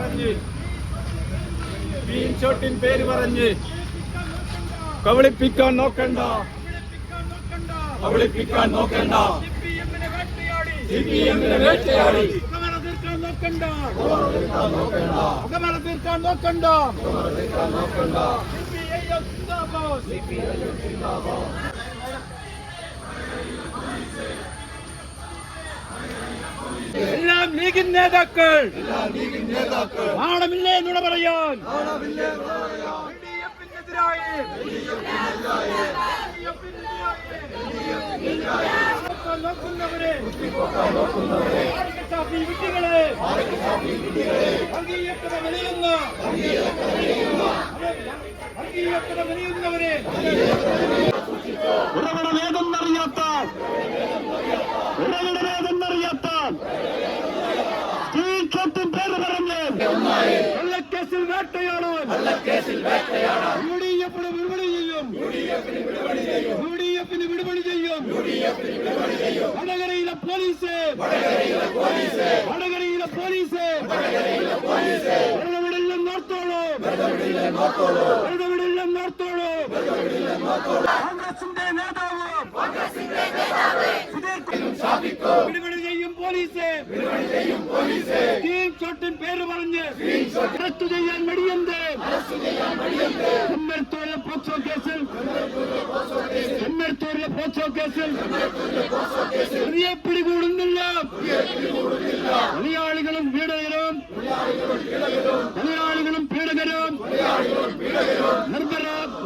പറഞ്ഞ് സ്ക്രീൻഷോട്ടിൻ പേര് പറഞ്ഞ് കബളിപ്പിക്കാൻ നോക്കണ്ട. സിപിഎമ്മിനെ വേട്ടയാടി തീർക്കാൻ നോക്കണ്ട. എല്ലാം ലീഗിൻ നേതാക്കൾ നാണമില്ലേ നുണ പറയാൻ. നോക്കുന്നവരെ വിട്ടികളെ വർഗീയത മെനയുന്നവരെ ഉറവിടമേതെന്നറിയാത്ത സ്ക്രീൻഷോട്ടിൻ പേര് പറഞ്ഞ് കള്ളക്കേസിൽ വേട്ടയാടാൻ യുഡിഎഫിന് വിടുപണി ചെയ്യും. വടകരയിലെ പോലീസ് വെറുതെവിടെല്ലാം നോർത്തോളൂ. കോൺഗ്രസിന്റെ നേതാവ് വിടുപണി ചെയ്യും പോലീസ്. സ്ക്രീൻഷോട്ടിൻ പേര് പറഞ്ഞ് അറസ്റ്റ് ചെയ്യാൻ മടിയന്ത്. ചെമ്മരത്തൂരിലെ പോക്സോ കേസിൽ പ്രതിയെ പിടികൂടുന്നില്ല. മലയാളികളും പീഡകരും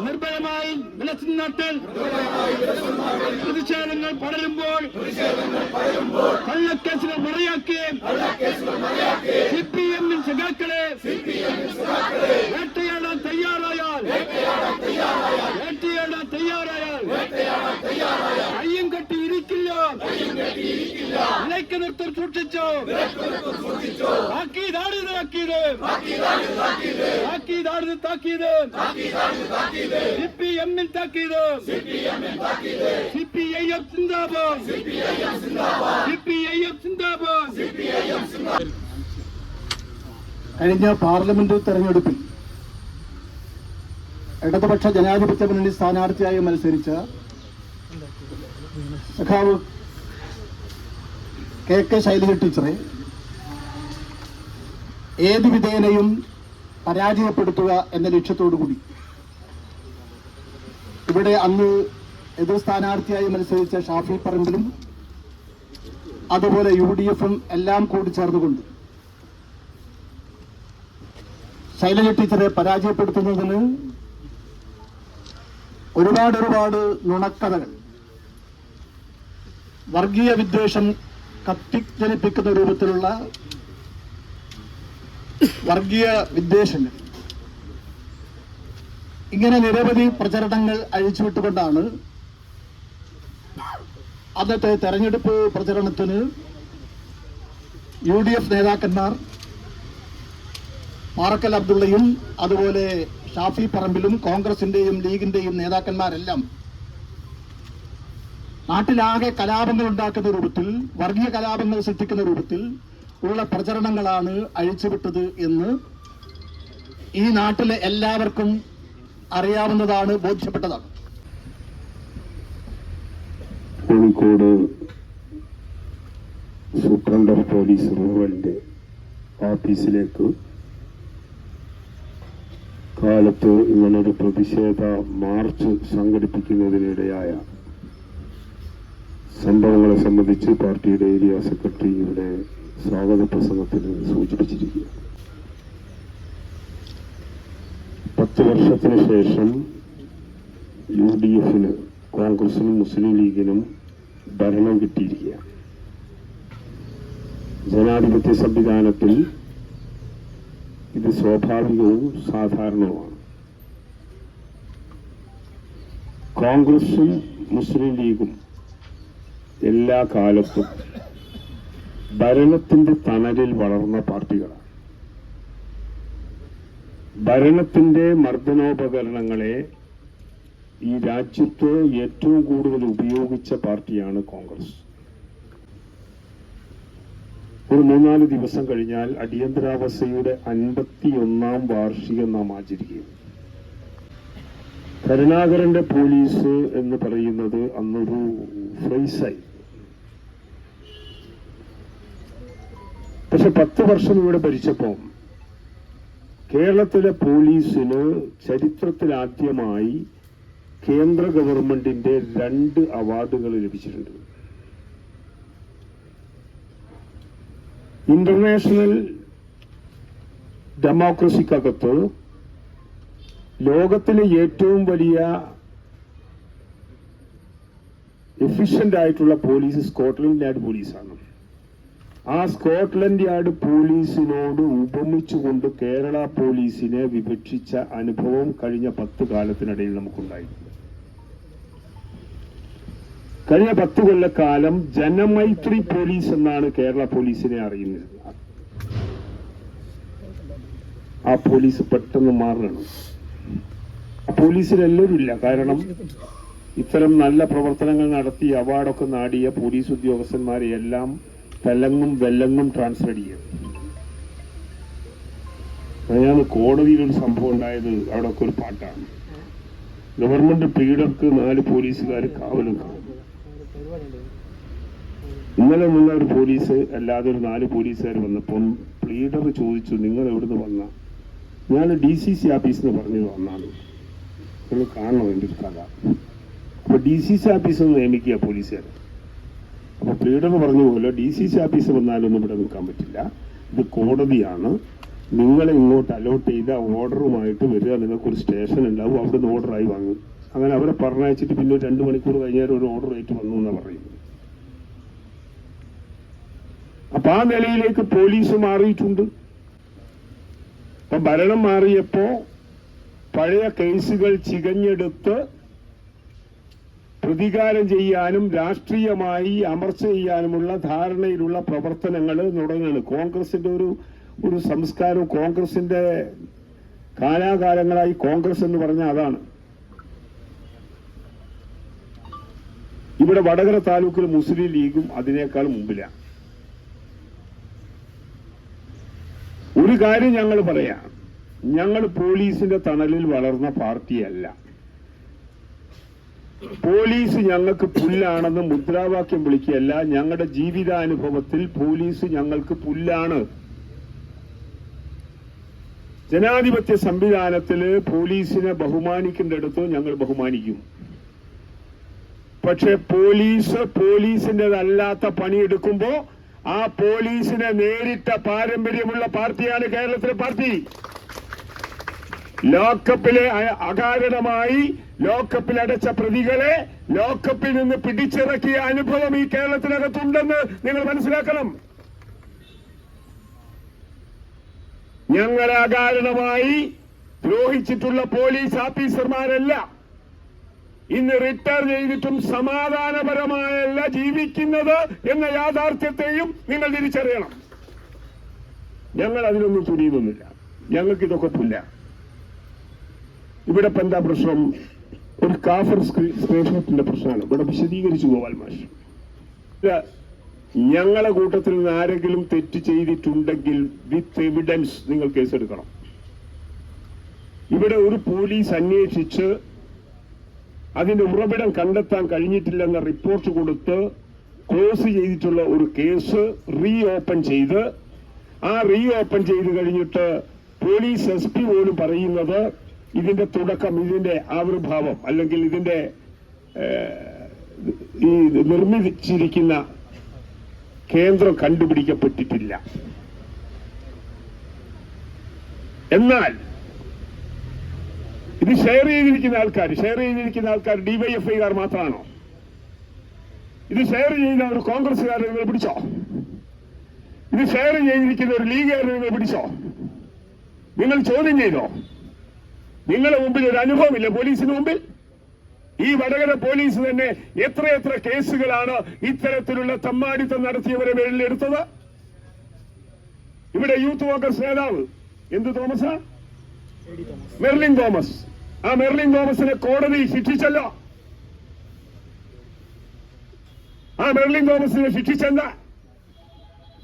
നിർഭയമായി വിലസുന്ന നാട്ടിൽ പ്രതിഷേധങ്ങൾ പടരുമ്പോൾ കള്ളക്കേസുകൾ മറയാക്കി സിപിഎമ്മിൻ സഖാക്കളെ വേട്ടയാടാൻ തയ്യാറായാൽ കയ്യും കെട്ടി ഇരിക്കില്ല. നിലയ്ക്ക് നിർത്തൽ സൂക്ഷിച്ചോ. താക്കീത് സിപിഎമ്മിൻ താക്കീത്. സിപിഐഎം സിന്ദാബാദ്. കഴിഞ്ഞ പാർലമെന്റ് തെരഞ്ഞെടുപ്പിൽ ഇടതുപക്ഷ ജനാധിപത്യ മുന്നണി സ്ഥാനാർത്ഥിയായി മത്സരിച്ച സഖാവ് കെ ശൈലജ ടീച്ചറെ ഏതു വിധേനയും പരാജയപ്പെടുത്തുക എന്ന ലക്ഷ്യത്തോടുകൂടി ഇവിടെ അന്ന് എതിർ സ്ഥാനാർത്ഥിയായി മത്സരിച്ച ഷാഫി പറമ്പിലും അതുപോലെ UDFും എല്ലാം കൂടി ചേർന്നുകൊണ്ട് ശൈലജ ടീച്ചറെ പരാജയപ്പെടുത്തുന്നതിന് ഒരുപാട് നുണക്കഥകൾ, വർഗീയ വിദ്വേഷം കത്തിജനിപ്പിക്കുന്ന രൂപത്തിലുള്ള വർഗീയ വിദ്വേഷങ്ങൾ, ഇങ്ങനെ നിരവധി പ്രചരണങ്ങൾ അഴിച്ചുവിട്ടുകൊണ്ടാണ് അന്നത്തെ തെരഞ്ഞെടുപ്പ് പ്രചരണത്തിന് UDF നേതാക്കന്മാർ പാറക്കൽ അബ്ദുള്ളയും അതുപോലെ ഷാഫി പറമ്പിലും കോൺഗ്രസിന്റെയും ലീഗിന്റെയും നേതാക്കന്മാരെല്ലാം നാട്ടിലാകെ കലാപങ്ങൾ ഉണ്ടാക്കുന്ന രൂപത്തിൽ, വർഗീയ കലാപങ്ങൾ സൃഷ്ടിക്കുന്ന രൂപത്തിൽ ഉള്ള പ്രചരണങ്ങളാണ് അഴിച്ചുവിട്ടത് എന്ന് ഈ നാട്ടിലെ എല്ലാവർക്കും അറിയാവുന്നതാണ്, ബോധ്യപ്പെട്ടതാണ്. കോഴിക്കോട് സൂപ്രണ്ട് ഓഫ് പോലീസ് റൂറലിന്റെ ഓഫീസിലേക്ക് കാലത്ത് ഇങ്ങനൊരു പ്രതിഷേധ മാർച്ച് സംഘടിപ്പിക്കുന്നതിനിടയായ സംഭവങ്ങളെ സംബന്ധിച്ച് പാർട്ടിയുടെ ഏരിയ സെക്രട്ടറി ഇവിടെ സ്വാഗത പ്രസംഗത്തിൽ സൂചിപ്പിച്ചിരിക്കുക. 10 വർഷത്തിന് ശേഷം UDFിന്, കോൺഗ്രസിനും മുസ്ലിം ലീഗിനും ഭരണം കിട്ടിയിരിക്കുക. ജനാധിപത്യ സംവിധാനത്തിൽ ഇത് സ്വാഭാവികവും സാധാരണവുമാണ്. കോൺഗ്രസും മുസ്ലിം ലീഗും എല്ലാ കാലത്തും ഭരണത്തിന്റെ തണലിൽ വളർന്ന പാർട്ടികളാണ്. ഭരണത്തിന്റെ മർദ്ദനോപകരണങ്ങളെ ഈ രാജ്യത്ത് ഏറ്റവും കൂടുതൽ ഉപയോഗിച്ച പാർട്ടിയാണ് കോൺഗ്രസ്. ഒരു 3-4 ദിവസം കഴിഞ്ഞാൽ അടിയന്തരാവസ്ഥയുടെ 51ാം വാർഷികം നാം ആചരിക്കും. കരുണാകരന്റെ പോലീസ് എന്ന് പറയുന്നത് അന്നൊരു ഫ്രൈസായി. പക്ഷെ 10 വർഷം ഇവിടെ ഭരിച്ചപ്പോൾ കേരളത്തിലെ പോലീസിന് ചരിത്രത്തിലാദ്യമായി കേന്ദ്ര ഗവൺമെന്റിന്റെ 2 അവാർഡുകൾ ലഭിച്ചിട്ടുണ്ട്. ഇന്റർനാഷണൽ ഡെമോക്രസിക്കകത്ത് ലോകത്തിലെ ഏറ്റവും വലിയ എഫിഷ്യന്റ് ആയിട്ടുള്ള പോലീസ് സ്കോട്ട്ലൻഡ് യാർഡ് പോലീസാണ്. ആ സ്കോട്ട്ലൻഡ് യാർഡ് പോലീസിനോട് ഉപമിച്ചുകൊണ്ട് കേരള പോലീസിനെ വിവക്ഷിച്ച അനുഭവം കഴിഞ്ഞ 10 കാലത്തിനിടയിൽ നമുക്കുണ്ടായിട്ടുണ്ട്. കഴിഞ്ഞ 10 കൊല്ലക്കാലം ജനമൈത്രി പോലീസ് എന്നാണ് കേരള പോലീസിനെ അറിയുന്നത്. ആ പോലീസ് പെട്ടെന്ന് മാറണം. ആ പോലീസിൽ എല്ലാവരും ഇല്ല. കാരണം ഇത്തരം നല്ല പ്രവർത്തനങ്ങൾ നടത്തി അവാർഡൊക്കെ നേടിയ പോലീസ് ഉദ്യോഗസ്ഥന്മാരെ എല്ലാം വെല്ലങ്ങും ട്രാൻസ്ഫർ ചെയ്യും. ഞാൻ കോടതിയിലൊരു സംഭവം ഉണ്ടായത് അവിടെ ഒക്കെ ഒരു പാട്ടാണ്. ഗവൺമെന്റ് പ്ലീഡർക്ക് 4 പോലീസുകാർ കാവലും കാണും. ഇന്നലെ മുന്ന ഒരു പോലീസ് അല്ലാതെ ഒരു 4 പോലീസുകാർ വന്നപ്പം പ്ലീഡർ ചോദിച്ചു, നിങ്ങൾ എവിടുന്ന് വന്ന? ഞാൻ DCC ഓഫീസിൽ നിന്ന് പറഞ്ഞു വന്നാണ്. നിങ്ങൾ കാണണം എൻ്റെ ഒരു കഥ. അപ്പൊ DCC ഓഫീസിൽ നിന്ന് നിയമിക്കുക പോലീസുകാർ. അപ്പൊ പ്ലീഡർ പറഞ്ഞു പോലെ DCC ഓഫീസിൽ വന്നാലൊന്നും ഇവിടെ നിൽക്കാൻ പറ്റില്ല, ഇത് കോടതിയാണ്, നിങ്ങളെ ഇങ്ങോട്ട് അലോട്ട് ചെയ്ത ഓർഡറുമായിട്ട് വരിക, നിങ്ങൾക്കൊരു സ്റ്റേഷൻ ഉണ്ടാവും, അവിടെ നിന്ന് ഓർഡറായി വാങ്ങും. അങ്ങനെ അവരെ പറഞ്ഞയച്ചിട്ട് പിന്നെ 2 മണിക്കൂർ കഴിഞ്ഞാൽ ഒരു ഓർഡർ ആയിട്ട് വന്നു എന്നാണ് പറയുന്നത്. അപ്പൊ ആ നിലയിലേക്ക് പോലീസ് മാറിയിട്ടുണ്ട്. അപ്പൊ ഭരണം മാറിയപ്പോ പഴയ കേസുകൾ ചികഞ്ഞെടുത്ത് പ്രതികാരം ചെയ്യാനും രാഷ്ട്രീയമായി അമർച്ച ചെയ്യാനുമുള്ള ധാരണയിലുള്ള പ്രവർത്തനങ്ങൾ തുടങ്ങുകയാണ്. കോൺഗ്രസിന്റെ ഒരു സംസ്കാരവും കോൺഗ്രസിന്റെ കാലാകാലങ്ങളായി കോൺഗ്രസ് എന്ന് പറഞ്ഞാൽ അതാണ്. ഇവിടെ വടകര താലൂക്കിൽ മുസ്ലിം ലീഗും അതിനേക്കാൾ മുമ്പിലാണ്. ഒരു കാര്യം ഞങ്ങൾ പറയാം, ഞങ്ങൾ പോലീസിന്റെ തണലിൽ വളർന്ന പാർട്ടിയല്ല. പോലീസ് ഞങ്ങൾക്ക് പുല്ലാണെന്ന് മുദ്രാവാക്യം വിളിക്കുകയല്ല. ഞങ്ങളുടെ ജീവിതാനുഭവത്തിൽ പോലീസ് ഞങ്ങൾക്ക് പുല്ലാണ്. ജനാധിപത്യ സംവിധാനത്തില് പോലീസിനെ ബഹുമാനിക്കേണ്ടടുത്ത് ഞങ്ങൾ ബഹുമാനിക്കും. പക്ഷെ പോലീസിന്റേതല്ലാത്ത പണിയെടുക്കുമ്പോ ആ പോലീസിനെ നേരിട്ട പാരമ്പര്യമുള്ള പാർട്ടിയാണ് കേരളത്തിലെ പാർട്ടി. ലോക്കപ്പിലെ അകാരണമായി ലോക്കപ്പിൽ അടച്ച പ്രതികളെ ലോക്കപ്പിൽ നിന്ന് പിടിച്ചിറക്കിയ അനുഭവം ഈ കേരളത്തിനകത്തുണ്ടെന്ന് നിങ്ങൾ മനസ്സിലാക്കണം. ഞങ്ങളെ അകാരണമായി ദ്രോഹിച്ചിട്ടുള്ള പോലീസ് ഓഫീസർമാരല്ല ഇന്ന് റിട്ടയർ ചെയ്തിട്ടും സമാധാനപരമായല്ല ജീവിക്കുന്നത് എന്ന യാഥാർത്ഥ്യത്തെയും നിങ്ങൾ തിരിച്ചറിയണം. ഞങ്ങൾ അതിനൊന്നും തുനിയുന്നില്ല. ഞങ്ങൾക്ക് ഇതൊക്കെ പുല്ല. ഇവിടെ ഇപ്പൊ എന്താ പ്രശ്നം? ഒരു കാഫർ സ്ക്രീൻഷോട്ടിന്റെ പ്രശ്നമാണ്. ഇവിടെ വിശദീകരിച്ചു ഗോപാൽ മാഷ്. ഞങ്ങളെ കൂട്ടത്തിൽ നിന്ന് ആരെങ്കിലും തെറ്റ് ചെയ്തിട്ടുണ്ടെങ്കിൽ വിത്ത് എവിഡൻസ് നിങ്ങൾ കേസെടുക്കണം. ഇവിടെ ഒരു പോലീസ് അന്വേഷിച്ച് അതിന്റെ ഉറവിടം കണ്ടെത്താൻ കഴിഞ്ഞിട്ടില്ലെന്ന റിപ്പോർട്ട് കൊടുത്ത് ക്ലോസ് ചെയ്തിട്ടുള്ള ഒരു കേസ് റീഓപ്പൺ ചെയ്ത് കഴിഞ്ഞിട്ട് പോലീസ് SP പോലും പറയുന്നത് ഇതിന്റെ തുടക്കം, ഇതിന്റെ ആവിർഭാവം അല്ലെങ്കിൽ ഇതിന്റെ ഈ നിർമ്മിച്ചിരിക്കുന്ന കേന്ദ്രം കണ്ടുപിടിക്കപ്പെട്ടിട്ടില്ല. എന്നാൽ ഇത് ഷെയർ ചെയ്തിരിക്കുന്ന ആൾക്കാർ DYFIക്കാർ മാത്രമാണോ? ഇത് ഷെയർ ചെയ്യുന്ന ഒരു കോൺഗ്രസ്സുകാരനെ നിങ്ങൾ പിടിച്ചോ? ഇത് ഷെയർ ചെയ്തിരിക്കുന്ന ഒരു ലീഗുകാരനെ നിങ്ങൾ പിടിച്ചോ? നിങ്ങൾ ചോദ്യം ചെയ്തോ? നിങ്ങളുടെ മുമ്പിൽ ഒരു അനുഭവമില്ല പോലീസിന് മുമ്പിൽ? ഈ വടകര പോലീസ് തന്നെ എത്രയെത്ര കേസുകളാണ് ഇത്തരത്തിലുള്ള തമ്മാടിത്തം നടത്തിയവരെ പേരിൽ എടുത്തത്? ഇവിടെ യൂത്ത് കോൺഗ്രസ് നേതാവ് എന്ത് തോമസാ? മെർലിൻ തോമസ്. ആ മെർലിൻ തോമസിനെ കോടതി ശിക്ഷിച്ചല്ലോ. ആ മെർലിൻ തോമസിനെ ശിക്ഷിച്ചെന്താ?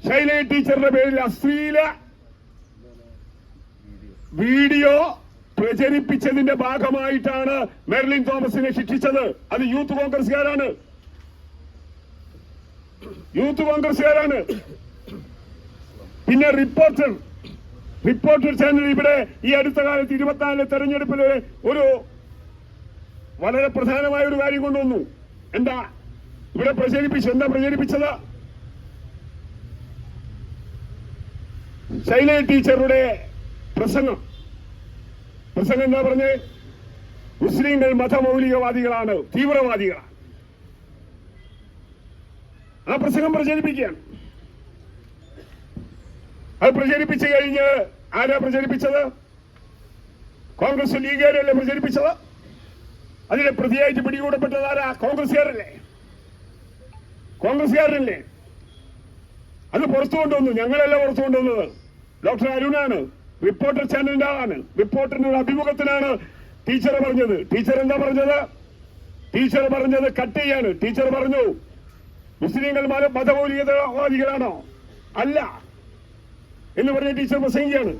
ശൈല ടീച്ചറുടെ പേരിൽ അശ്ലീല വീഡിയോ പ്രചരിപ്പിച്ചതിന്റെ ഭാഗമായിട്ടാണ് മെർലിൻ തോമസിനെ ശിക്ഷിച്ചത്. അത് യൂത്ത് കോൺഗ്രസ്സുകാരാണ്. പിന്നെ റിപ്പോർട്ടർ ചാനൽ ഇവിടെ ഈ അടുത്ത കാലത്ത് 24 തെരഞ്ഞെടുപ്പിൽ ഒരു വളരെ പ്രധാനമായ ഒരു കാര്യം കൊണ്ടുവന്നു. എന്താ പ്രചരിപ്പിച്ചത്? ശൈല ടീച്ചറുടെ പ്രസംഗം എന്താ പറഞ്ഞ്? മുസ്ലിങ്ങൾ മതമൗലികവാദികളാണ്, തീവ്രവാദികളാണ്. ആ പ്രസംഗം പ്രചരിപ്പിക്കുകയാണ്. അത് പ്രചരിപ്പിച്ചു കഴിഞ്ഞ് ആരാ പ്രചരിപ്പിച്ചത്? കോൺഗ്രസ് ലീഗുകാരല്ലേ പ്രചരിപ്പിച്ചത്? അതിനെ പ്രതിയായിട്ട് പിടികൂടപ്പെട്ടത് ആരാ? കോൺഗ്രസ്സുകാരല്ലേ? അത് പുറത്തു കൊണ്ടുവന്നു. ഞങ്ങളല്ല പുറത്തു കൊണ്ടുവന്നത്, ഡോക്ടർ അരുണാണ്, റിപ്പോർട്ടർ ചാനലിന്റെ ആളാണ്. റിപ്പോർട്ടറിന്റെ ഒരു അഭിമുഖത്തിനാണ് ടീച്ചർ പറഞ്ഞത്. ടീച്ചർ എന്താ പറഞ്ഞത്? ടീച്ചർ പറഞ്ഞത് കട്ട് ചെയ്യാണ്. ടീച്ചർ പറഞ്ഞു, മുസ്ലിങ്ങൾ മതമൗലികവാദികളാണോ? അല്ല എന്ന് പറഞ്ഞ ടീച്ചർ പ്രസംഗിക്കുകയാണ്.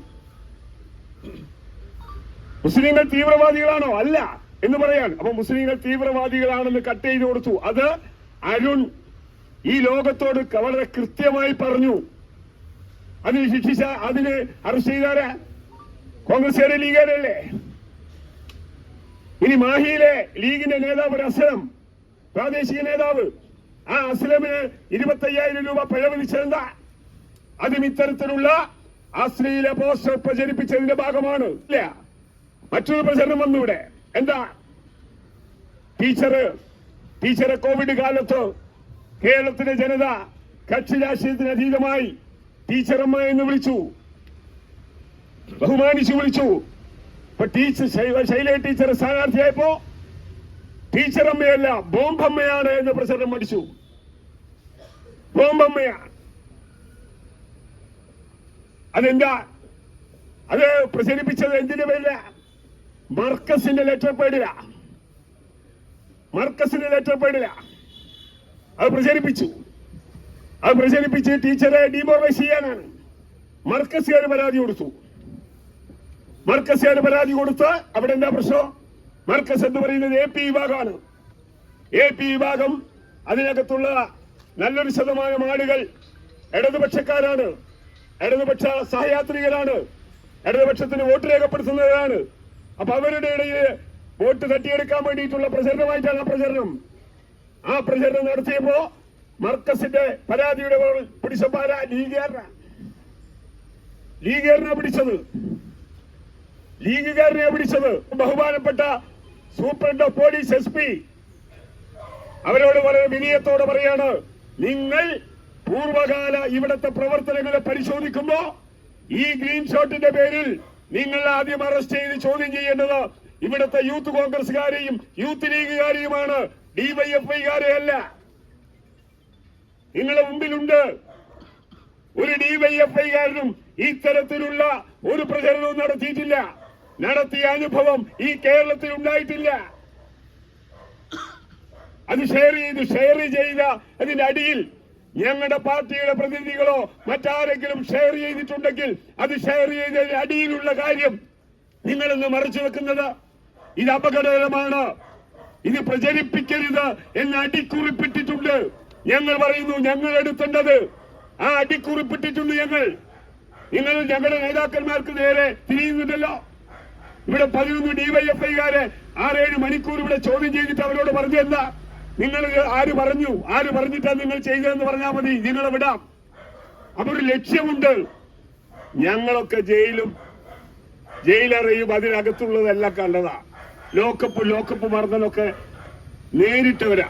മുസ്ലിങ്ങൾ തീവ്രവാദികളാണോ? അല്ല എന്ന് പറയാൻ. അപ്പൊ മുസ്ലിങ്ങൾ തീവ്രവാദികളാണെന്ന് കട്ട് ചെയ്ത് കൊടുത്തു. അത് അരുൺ ഈ ലോകത്തോട് വളരെ കൃത്യമായി പറഞ്ഞു. അതിന് അതിന് അറസ്റ്റ് ചെയ്താരാ? കോൺഗ്രസ്സുകാരെ, ലീഗുകാരല്ലേ? ഇനി മാഹിയിലെ ലീഗിന്റെ നേതാവ് ഒരു അസ്ലം, പ്രാദേശിക നേതാവ്, ആ അസ്ലമിന് 25,000 രൂപ പിഴ വിധിച്ചതെന്താ? അതും ഇത്തരത്തിലുള്ള അശ്ലീല പോസ്റ്റർ പ്രചരിപ്പിച്ചതിന്റെ ഭാഗമാണ്. ഇല്ല, മറ്റൊരു പ്രചരണം വന്നു ഇവിടെ. എന്താ? ടീച്ചറെ കോവിഡ് കാലത്ത് കേരളത്തിലെ ജനത കക്ഷി രാഷ്ട്രീയത്തിന് അതീതമായി ടീച്ചറമ്മ എന്ന് വിളിച്ചു, ബഹുമാനിച്ചു വിളിച്ചു. ഇപ്പൊ ശൈല ടീച്ചർ സ്ഥാനാർത്ഥിയായപ്പോ ടീച്ചറമ്മയല്ല, ബോംബമ്മയാണ് എന്ന് പ്രചരണം അടിച്ചു. ബോംബമ്മയാണ്. അതെന്താ? അത് പ്രചരിപ്പിച്ചത് എന്തിനു പേരില? മർക്കസിന്റെ ലെറ്റർ പേടില്ല. അത് പ്രചരിപ്പിച്ച് ടീച്ചറെ ഡിമോറൈസ് ചെയ്യാനാണ്. മർക്കസുകാർ പരാതി കൊടുത്ത് അവിടെ എന്താ പ്രശ്നം? മർക്കസ് എന്ന് പറയുന്നത് AP വിഭാഗമാണ്. AP വിഭാഗം, അതിനകത്തുള്ള നല്ലൊരു ശതമാനം ആളുകൾ ഇടതുപക്ഷക്കാരാണ്, ഇടതുപക്ഷ സഹയാത്രികരാണ്, ഇടതുപക്ഷത്തിന് വോട്ട് രേഖപ്പെടുത്തുന്നവരാണ്. അപ്പൊ അവരുടെ ഇടയിൽ വോട്ട് തട്ടിയെടുക്കാൻ വേണ്ടിയിട്ടുള്ള പ്രചരണമായിട്ടാണ് ആ പ്രചരണം നടത്തിയപ്പോ മർക്കസിന്റെ പരാതിയുടെ പിടിച്ചപ്പാര ലീഗുകാരനെ പിടിച്ചത്. ബഹുമാനപ്പെട്ട സൂപ്രണ്ട് ഓഫ് പോലീസ് SP അവരോട് വളരെ വിനയത്തോടെ പറയാണ്, നിങ്ങൾ പൂർവകാല ഇവിടത്തെ പ്രവർത്തനങ്ങളെ പരിശോധിക്കുമ്പോ ഈ ഗ്രീൻ ഷോട്ടിന്റെ പേരിൽ നിങ്ങൾ ആദ്യം അറസ്റ്റ് ചെയ്ത് ചോദ്യം ചെയ്യേണ്ടത് ഇവിടത്തെ യൂത്ത് കോൺഗ്രസ്സുകാരെയും യൂത്ത് ലീഗുകാരെയുമാണ്, DYFIക്കാരെയല്ല. നിങ്ങളുടെ മുമ്പിലുണ്ട് ഒരു DYFIക്കാരനും ഇത്തരത്തിലുള്ള ഒരു പ്രചരണവും നടത്തിയിട്ടില്ല. നടത്തിയ അനുഭവം ഈ കേരളത്തിൽ ഉണ്ടായിട്ടില്ല. അത് ഷെയർ ചെയ്ത അതിന്റെ അടിയിൽ ഞങ്ങളുടെ പാർട്ടിയുടെ പ്രതിനിധികളോ മറ്റാരെങ്കിലും ഷെയർ ചെയ്തിട്ടുണ്ടെങ്കിൽ അത് ഷെയർ ചെയ്തതിന്റെ അടിയിലുള്ള കാര്യം നിങ്ങളൊന്ന് മറച്ചു വെക്കുന്നത് ഇത് അപകടകരമാണ്. ഇത് പ്രചരിപ്പിക്കരുത് എന്ന് അടിക്കുറിപ്പിട്ടിട്ടുണ്ട്. ഞങ്ങൾ പറയുന്നു, ഞങ്ങൾ എടുത്തേണ്ടത് ആ അടിക്കുറിപ്പിട്ടിട്ടുണ്ട്. നിങ്ങൾ ഞങ്ങളുടെ നേതാക്കന്മാർക്ക് നേരെ തിരിയുന്നുണ്ടല്ലോ. ഇവിടെ 11 DYFIക്കാരെ 6-7 മണിക്കൂർ ഇവിടെ ചോദ്യം ചെയ്തിട്ട് അവരോട് പറഞ്ഞു, എന്താ നിങ്ങൾ ആര് പറഞ്ഞിട്ടാ നിങ്ങൾ ചെയ്തതെന്ന് പറഞ്ഞാൽ മതി, നിങ്ങളെ വിടാം. അപ്പൊ ഒരു ലക്ഷ്യമുണ്ട്. ഞങ്ങളൊക്കെ ജയിലറയും അതിനകത്തുള്ളതെല്ലാം കണ്ടതാ. ലോക്കപ്പ് മർദ്ദനമൊക്കെ നേരിട്ടവരാ.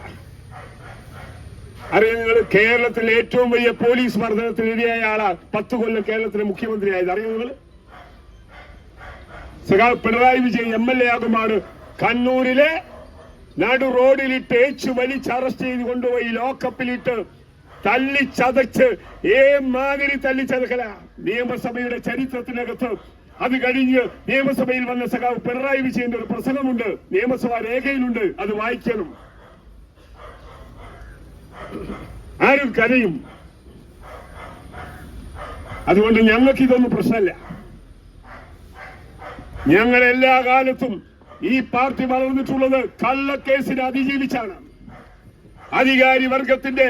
അറിയാം, നിങ്ങൾ കേരളത്തിലെ ഏറ്റവും വലിയ പോലീസ് മർദ്ദനത്തിന് ഇരയായ ആളാ 10 കൊല്ലം കേരളത്തിലെ മുഖ്യമന്ത്രിയായത്. അറിയാം നിങ്ങൾ? സഖാവ് പിണറായി വിജയൻ MLA ആകുമാണ് കണ്ണൂരിലെ നടു റോഡിലിട്ട് വലിച്ച് അറസ്റ്റ് ചെയ്ത് കൊണ്ടുപോയി ലോക്കപ്പിലിട്ട് തല്ലിച്ചതച്ച് മാതിരി തല്ലിച്ചതക്കല നിയമസഭയുടെ ചരിത്രത്തിനകത്ത്. അത് കഴിഞ്ഞ് നിയമസഭയിൽ വന്ന സഖാവ് പിണറായി വിജയന്റെ ഒരു പ്രസംഗമുണ്ട്, നിയമസഭാ രേഖയിലുണ്ട്, അത് വായിക്കണം. ആരും കരയും. അതുകൊണ്ട് ഞങ്ങൾക്ക് ഇതൊന്നും പ്രശ്നമില്ല. ഞങ്ങൾ എല്ലാ കാലത്തും ഈ പാർട്ടി വളർന്നിട്ടുള്ളത് കള്ളക്കേസിനെ അതിജീവിച്ചാണ്. അധികാരി വർഗത്തിന്റെ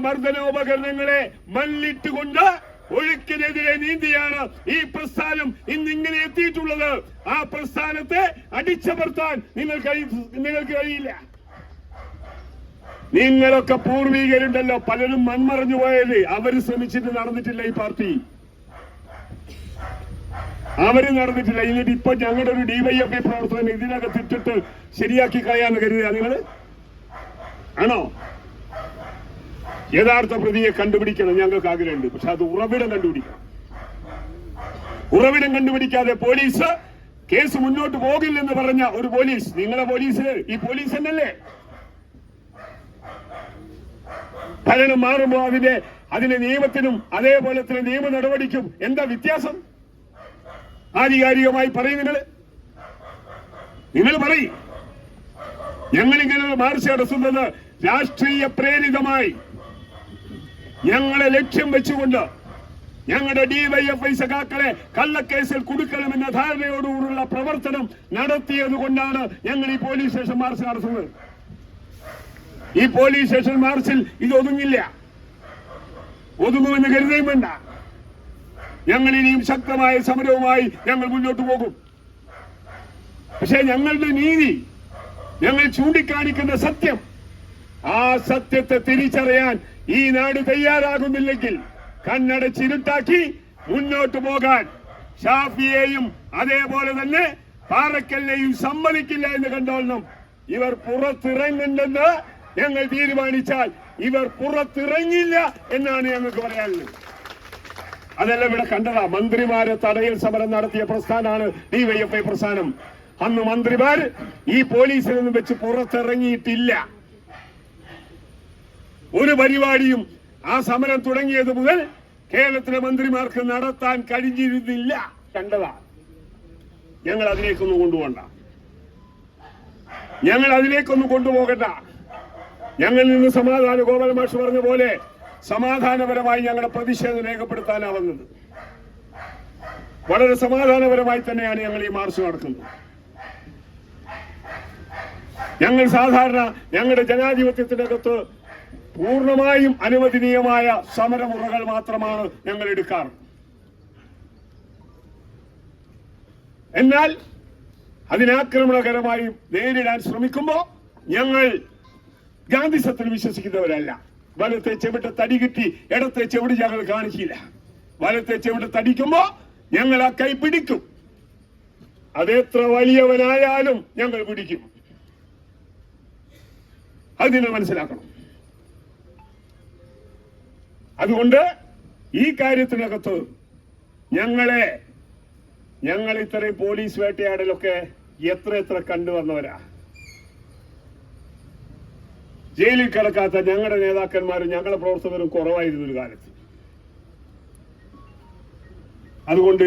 മർദ്ദനോപകരണങ്ങളെ മല്ലിട്ടുകൊണ്ട് ഒഴുക്കിനെതിരെ നീന്തിയാണ് ഈ പ്രസ്ഥാനം ഇന്നിങ്ങനെ എത്തിയിട്ടുള്ളത്. ആ പ്രസ്ഥാനത്തെ അടിച്ചമർത്താൻ നിങ്ങൾക്ക് കഴിയില്ല. നിങ്ങളൊക്കെ പൂർവീകരുണ്ടല്ലോ, പലരും മൺമറഞ്ഞു പോയത്. അവര് ശ്രമിച്ചിട്ട് നടന്നിട്ടില്ല. ഈ പാർട്ടി അവര് നടന്നിട്ടില്ല. എന്നിട്ട് ഇപ്പൊ ഞങ്ങളുടെ ഒരു DYFI പ്രവർത്തകൻ ഇതിനകത്ത് ഇട്ടിട്ട് ശരിയാക്കി കളയാന്ന് കരുതുക നിങ്ങൾ ആണോ? യഥാർത്ഥ പ്രതിയെ കണ്ടുപിടിക്കണം ഞങ്ങൾക്ക് ആഗ്രഹമുണ്ട്. പക്ഷെ അത് ഉറവിടം കണ്ടുപിടിക്കണം. ഉറവിടം കണ്ടുപിടിക്കാതെ പോലീസ് കേസ് മുന്നോട്ട് പോകില്ലെന്ന് പറഞ്ഞ ഒരു പോലീസ്, നിങ്ങളെ പോലീസ് ഈ പോലീസ് തന്നെയല്ലേ? ഭരണം മാറുമ്പോ അതിന്റെ നിയമത്തിനും അതേപോലെ തന്നെ നിയമ നടപടിക്കും എന്താ വ്യത്യാസം? ആധികാരികമായി പറയും നിങ്ങൾ പറയും. ഞങ്ങളിങ്ങനെ ഒരു മാർച്ച് നടത്തുന്നത് രാഷ്ട്രീയ പ്രേരിതമായി ഞങ്ങളെ ലക്ഷ്യം വെച്ചുകൊണ്ട് ഞങ്ങളുടെ DYFI സഖാക്കളെ കള്ളക്കേസിൽ കുടുക്കണമെന്ന ധാരണയോടുകൂടിയുള്ള പ്രവർത്തനം നടത്തിയത് കൊണ്ടാണ് ഞങ്ങൾ ഈ പോലീസ് സ്റ്റേഷൻ മാർച്ച് നടത്തുന്നത്. ഈ പോലീസ് സ്റ്റേഷൻ മാർച്ചിൽ ഇത് ഒതുങ്ങില്ല. ഒതുങ്ങുമെന്ന് കരുതുകയും വേണ്ട. ഞങ്ങൾ ഇനിയും ശക്തമായ സമരവുമായി ഞങ്ങൾ മുന്നോട്ട് പോകും. പക്ഷെ ഞങ്ങളുടെ നീതി, ഞങ്ങൾ ചൂണ്ടിക്കാണിക്കുന്ന സത്യം, ആ സത്യത്തെ തിരിച്ചറിയാൻ ഈ നാട് തയ്യാറാകുന്നില്ലെങ്കിൽ കണ്ണടച്ചിരുട്ടാക്കി മുന്നോട്ട് പോകാൻ ഷാഫിയെയും അതേപോലെ തന്നെ പാറക്കലിനെയും സമ്മതിക്കില്ല എന്ന് കണ്ടോളണം. ഇവർ പുറത്തിറങ്ങുന്നെന്ന് ഞങ്ങൾ തീരുമാനിച്ചാൽ ഇവർ പുറത്തിറങ്ങില്ല എന്നാണ് ഞങ്ങൾക്ക് പറയാനുള്ളത്. അതെല്ലാം ഇവിടെ കണ്ടതാ. മന്ത്രിമാരെ തടയൽ സമരം നടത്തിയ പ്രസ്ഥാനമാണ് DYFI പ്രസ്ഥാനം. അന്ന് മന്ത്രിമാർ ഈ പോലീസിൽ നിന്നും വെച്ച് പുറത്തിറങ്ങിയിട്ടില്ല. ഒരു പരിപാടിയും ആ സമരം തുടങ്ങിയത് മുതൽ കേരളത്തിലെ മന്ത്രിമാർക്ക് നടത്താൻ കഴിഞ്ഞിരുന്നില്ല. കണ്ടതാ. ഞങ്ങൾ അതിലേക്കൊന്നും കൊണ്ടുപോകണ്ട. ഞങ്ങൾ അതിലേക്കൊന്നും കൊണ്ടുപോകണ്ട. ഞങ്ങളിൽ നിന്ന് സമാധാന ഗോപാല മാഷ് പറഞ്ഞ പോലെ സമാധാനപരമായി ഞങ്ങളുടെ പ്രതിഷേധം രേഖപ്പെടുത്താനാവുന്നത്. വളരെ സമാധാനപരമായി തന്നെയാണ് ഞങ്ങൾ ഈ മാർച്ച് നടക്കുന്നത്. ഞങ്ങൾ സാധാരണ ഞങ്ങളുടെ ജനാധിപത്യത്തിനകത്ത് പൂർണ്ണമായും അനുവദനീയമായ സമരമുറകൾ മാത്രമാണ് ഞങ്ങൾ എടുക്കാറ്. എന്നാൽ അതിനാക്രമണകരമായി നേരിടാൻ ശ്രമിക്കുമ്പോൾ ഞങ്ങൾ ഗാന്ധിസത്തിൽ വിശ്വസിക്കുന്നവരല്ല. വലത്തെ ചെവിട്ട തടി കിട്ടി ഇടത്തെ ചെവിട് ഞങ്ങൾ കാണിക്കില്ല. വലത്തെ ചെവിട്ട തടിക്കുമ്പോ ഞങ്ങൾ ആ കൈ പിടിക്കും. അതെത്ര വലിയവനായാലും ഞങ്ങൾ പിടിക്കും. അത് നിങ്ങൾ മനസ്സിലാക്കണം. അതുകൊണ്ട് ഈ കാര്യത്തിനകത്ത് ഞങ്ങൾ ഇത്രയും പോലീസ് വേട്ടയാടലൊക്കെ എത്ര കണ്ടുവന്നവരാ. ജയിലിൽ കിടക്കാത്ത ഞങ്ങളുടെ നേതാക്കന്മാരും ഞങ്ങളുടെ പ്രവർത്തകരും കുറവായിരുന്നു ഒരു കാലത്ത്. അതുകൊണ്ട്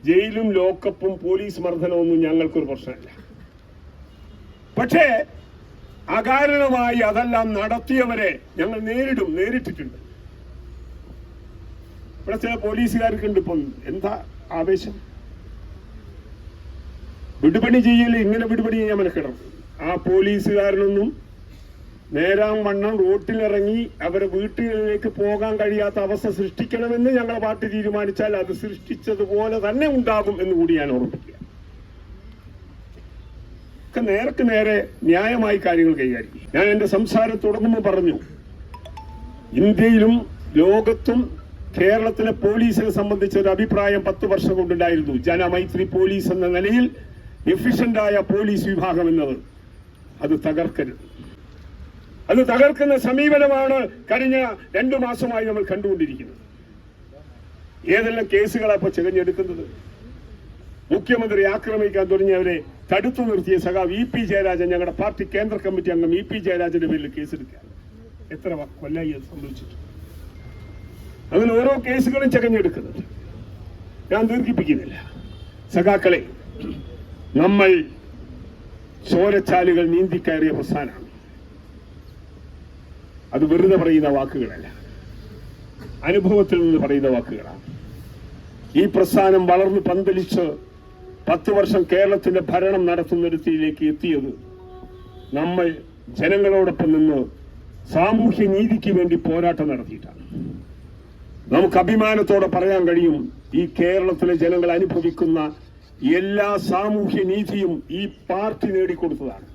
ജയിലും ലോക്കപ്പും പോലീസ് മർദ്ദനമൊന്നും ഞങ്ങൾക്കൊരു പ്രശ്നമില്ല. പക്ഷേ അകാരണമായി അതെല്ലാം നടത്തിയവരെ ഞങ്ങൾ നേരിട്ടിട്ടുണ്ട്. ഇവിടെ ചില പോലീസുകാർക്കുണ്ട് ഇപ്പം എന്താ ആവേശം. വിടുപണി ചെയ്യൽ ഇങ്ങനെ വിടുപണി ചെയ്യാൻ മനക്കിടണം. ആ പോലീസുകാരനൊന്നും നേരാം വണ്ണം റോട്ടിലിറങ്ങി അവരെ വീട്ടിലേക്ക് പോകാൻ കഴിയാത്ത അവസ്ഥ സൃഷ്ടിക്കണമെന്ന് ഞങ്ങളെ പാർട്ടി തീരുമാനിച്ചാൽ അത് സൃഷ്ടിച്ചതുപോലെ തന്നെ ഉണ്ടാകും എന്ന് കൂടി ഞാൻ ഓർമ്മിപ്പിക്കുക. ഒക്കെ നേർക്ക് നേരെ ന്യായമായി കാര്യങ്ങൾ കൈകാര്യം. ഞാൻ എന്റെ സംസാരം തുടങ്ങുമ്പോൾ പറഞ്ഞു, ഇന്ത്യയിലും ലോകത്തും കേരളത്തിലെ പോലീസിനെ സംബന്ധിച്ച ഒരു അഭിപ്രായം 10 വർഷം കൊണ്ടുണ്ടായിരുന്നു. ജനമൈത്രി പോലീസ് എന്ന നിലയിൽ എഫിഷ്യന്റായ പോലീസ് വിഭാഗം എന്നത് അത് തകർക്കരുത്. അത് തകർക്കുന്ന സമീപനമാണ് കഴിഞ്ഞ 2 മാസമായി നമ്മൾ കണ്ടുകൊണ്ടിരിക്കുന്നത്. ഏതെല്ലാം കേസുകളാണ് ഇപ്പൊ ചികഞ്ഞെടുക്കുന്നത്. മുഖ്യമന്ത്രി ആക്രമിക്കാൻ തുടങ്ങിയവരെ തടുത്തു നിർത്തിയ സഖാവ് EP ജയരാജൻ, ഞങ്ങളുടെ പാർട്ടി കേന്ദ്ര കമ്മിറ്റി അംഗം EP ജയരാജന്റെ പേരിൽ കേസെടുക്കുക. എത്ര കൊല്ലായി അത് സംഭവിച്ചിട്ട്. അങ്ങനെ ഓരോ കേസുകളും ചികഞ്ഞെടുക്കുന്നുണ്ട്. ഞാൻ ദീർഘിപ്പിക്കുന്നില്ല. സഖാക്കളെ, നമ്മൾ ചോരച്ചാലുകൾ നീന്തിക്കയറിയ പ്രസ്ഥാനമാണ്. അത് വെറുതെ പറയുന്ന വാക്കുകളല്ല. അനുഭവത്തിൽ നിന്ന് പറയുന്ന വാക്കുകളാണ്. ഈ പ്രസ്ഥാനം വളർന്നു പന്തലിച്ച് 10 വർഷം കേരളത്തിന്റെ ഭരണം നടത്തുന്നിടത്തിലേക്ക് എത്തിയത് നമ്മൾ ജനങ്ങളോടൊപ്പം നിന്ന് സാമൂഹ്യ നീതിക്ക് വേണ്ടി പോരാട്ടം നടത്തിയിട്ടാണ്. നമുക്ക് അഭിമാനത്തോടെ പറയാൻ കഴിയും, ഈ കേരളത്തിലെ ജനങ്ങൾ അനുഭവിക്കുന്ന എല്ലാ സാമൂഹ്യ നീതിയും ഈ പാർട്ടി നേടിക്കൊടുത്തതാണ്.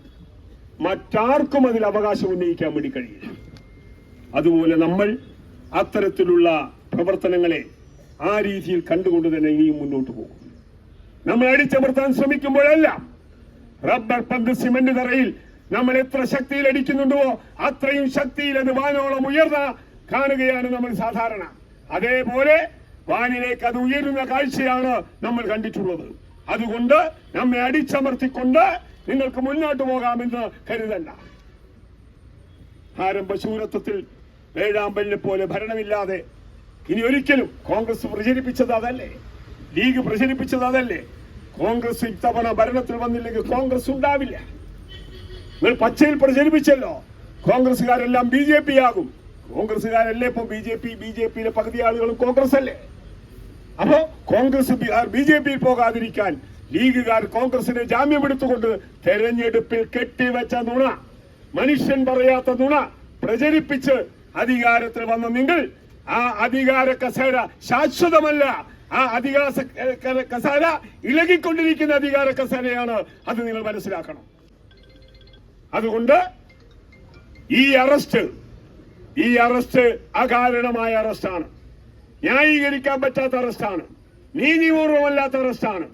മറ്റാർക്കും അതിൽ അവകാശം ഉന്നയിക്കാൻ വേണ്ടി കഴിയില്ല. അതുപോലെ നമ്മൾ അത്തരത്തിലുള്ള പ്രവർത്തനങ്ങളെ ആ രീതിയിൽ കണ്ടുകൊണ്ട് തന്നെ ഇനിയും മുന്നോട്ട് പോകും. നമ്മൾ അടിച്ചമർത്താൻ ശ്രമിക്കുമ്പോഴെല്ലാം റബ്ബർ പന്ത് സിമന്റ് തറയിൽ നമ്മൾ എത്ര ശക്തിയിൽ അടിക്കുന്നുണ്ടോ അത്രയും ശക്തിയിൽ അത് വാനോളം ഉയർന്ന കാണുകയാണ് നമ്മൾ സാധാരണ. അതേപോലെ വാനിലേക്ക് അത് ഉയരുന്ന കാഴ്ചയാണ് നമ്മൾ കണ്ടിട്ടുള്ളത്. അതുകൊണ്ട് നമ്മെ അടിച്ചമർത്തിക്കൊണ്ട് നിങ്ങൾക്ക് മുന്നോട്ട് പോകാമെന്ന് കരുതണ്ട. ആരംഭശൂരത്വത്തിൽ വേഴാമ്പലിനെ പോലെ ഭരണമില്ലാതെ ഇനി ഒരിക്കലും കോൺഗ്രസ് പ്രചരിപ്പിച്ചത് അതല്ലേ, ലീഗ് പ്രചരിപ്പിച്ചത് അതല്ലേ. കോൺഗ്രസ് ഇത്തവണ ഭരണത്തിൽ വന്നില്ലെങ്കിൽ കോൺഗ്രസ് ഉണ്ടാവില്ല. നിങ്ങൾ പച്ചയിൽ പ്രചരിപ്പിച്ചല്ലോ, കോൺഗ്രസുകാരെല്ലാം BJP ആകും. കോൺഗ്രസുകാരല്ലേ ഇപ്പൊ BJPയിലെ പകുതി ആളുകളും കോൺഗ്രസ് അല്ലേ. അപ്പോ കോൺഗ്രസ് BJPയിൽ പോകാതിരിക്കാൻ ലീഗുകാർ കോൺഗ്രസിനെ ജാമ്യമെടുത്തുകൊണ്ട് തെരഞ്ഞെടുപ്പിൽ കെട്ടിവെച്ച നുണ, മനുഷ്യൻ പറയാത്ത നുണ പ്രചരിപ്പിച്ച് അധികാരത്തിൽ വന്ന നിങ്ങൾ ആ അധികാര കസേര ശാശ്വതമല്ല. ആ അധികാര കസേര ഇളകിക്കൊണ്ടിരിക്കുന്ന അധികാര കസേരയാണ്. അത് നിങ്ങൾ മനസ്സിലാക്കണം. അതുകൊണ്ട് ഈ അറസ്റ്റ് അകാരണമായ അറസ്റ്റാണ്, ന്യായീകരിക്കാൻ പറ്റാത്ത അറസ്റ്റാണ്, നീതിപൂർവമല്ലാത്ത അറസ്റ്റാണ്.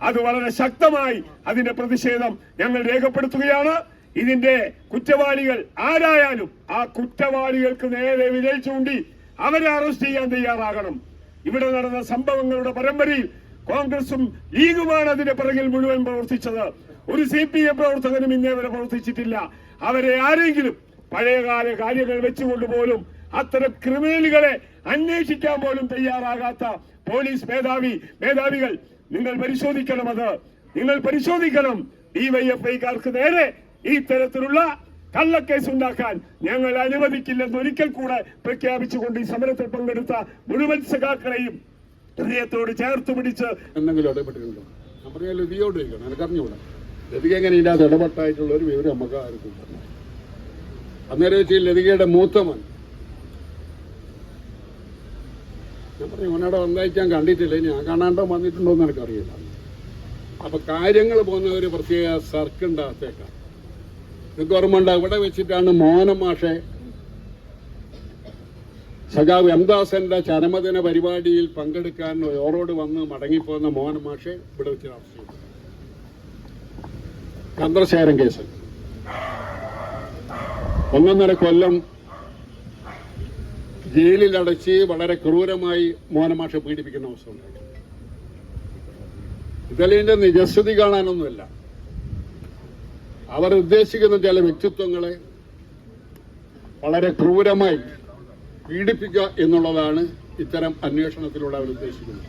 അത് വളരെ ശക്തമായി അതിന്റെ പ്രതിഷേധം ഞങ്ങൾ രേഖപ്പെടുത്തുകയാണ്. ഇതിന്റെ കുറ്റവാളികൾ ആരായാലും ആ കുറ്റവാളികൾക്ക് നേരെ വിരൽ ചൂണ്ടി അവരെ അറസ്റ്റ് ചെയ്യാൻ തയ്യാറാകണം. ഇവിടെ നടന്ന സംഭവങ്ങളുടെ പരമ്പരയിൽ കോൺഗ്രസും ലീഗുമാണ് അതിന്റെ പിറകിൽ മുഴുവൻ പ്രവർത്തിച്ചത്. ഒരു CPM പ്രവർത്തകനും ഇന്നേ വരെ പ്രവർത്തിച്ചിട്ടില്ല. അവരെ ആരെങ്കിലും പഴയകാല കാര്യങ്ങൾ വെച്ചുകൊണ്ട് പോലും അത്തരം ക്രിമിനലുകളെ അന്വേഷിക്കാൻ പോലും തയ്യാറാകാത്ത പോലീസ് മേധാവികൾ നിങ്ങൾ പരിശോധിക്കണം. നിങ്ങൾ പരിശോധിക്കണം. DYFIക്കാർക്ക് നേരെ ഈ തരത്തിലുള്ള കള്ളക്കേസ് ഉണ്ടാക്കാൻ ഞങ്ങൾ അനുവദിക്കില്ലെന്ന് ഒരിക്കൽ കൂടെ പ്രഖ്യാപിച്ചുകൊണ്ട് ഈ സമരത്തിൽ പങ്കെടുത്ത മുഴുവൻ സഖാക്കളെയും ഹൃദയത്തോട് ചേർത്ത് പിടിച്ച് എന്തെങ്കിലും ഇടപെട്ടിട്ടുണ്ടോ? ഞാൻ പറഞ്ഞാൽ ലതിയോട് ചോദിക്കണം, എനിക്കറിഞ്ഞൂടാ. ലതിക എങ്ങനെ ഇതിനകത്ത് ഇടപെട്ടായിട്ടുള്ള ഒരു വിവരം നമുക്ക് ആർക്കും. അന്നേരം വെച്ച് ലതികയുടെ മൂത്തമൻ ഞാൻ പറഞ്ഞു അവനവിടെ വന്നയക്കാൻ കണ്ടിട്ടില്ല, ഞാൻ കാണാണ്ടോ വന്നിട്ടുണ്ടോ എന്ന് എനിക്കറിയില്ല. അപ്പൊ കാര്യങ്ങൾ പോകുന്ന ഒരു പ്രത്യേക സർക്കിളിൻ്റെ അകത്തേക്കാണ്. നിങ്ങൾക്ക് ഓർമ്മയുണ്ട്, ഇവിടെ വെച്ചിട്ടാണ് മോഹനമാഷെ സഖാവ് എംദാസന്റെ ചരമദിന പരിപാടിയിൽ പങ്കെടുക്കാൻ ഓറോട് വന്ന് മടങ്ങിപ്പോകുന്ന മോഹനമാഷെ ഇവിടെ വെച്ച് അറസ്റ്റ് ചെയ്തു. ചന്ദ്രശേഖരൻ കേസ് 1.5 കൊല്ലം ജയിലിലടച്ച് വളരെ ക്രൂരമായി മോഹനമാഷെ പീഡിപ്പിക്കുന്ന അവസ്ഥ ഉണ്ടായി. ഇതലിന്റെ നിജസ്ഥിതി കാണാനൊന്നുമില്ല. അവർ ഉദ്ദേശിക്കുന്ന ചില വ്യക്തിത്വങ്ങളെ വളരെ ക്രൂരമായി പീഡിപ്പിക്കുക എന്നുള്ളതാണ് ഇത്തരം അന്വേഷണത്തിലൂടെ അവർ ഉദ്ദേശിക്കുന്നത്.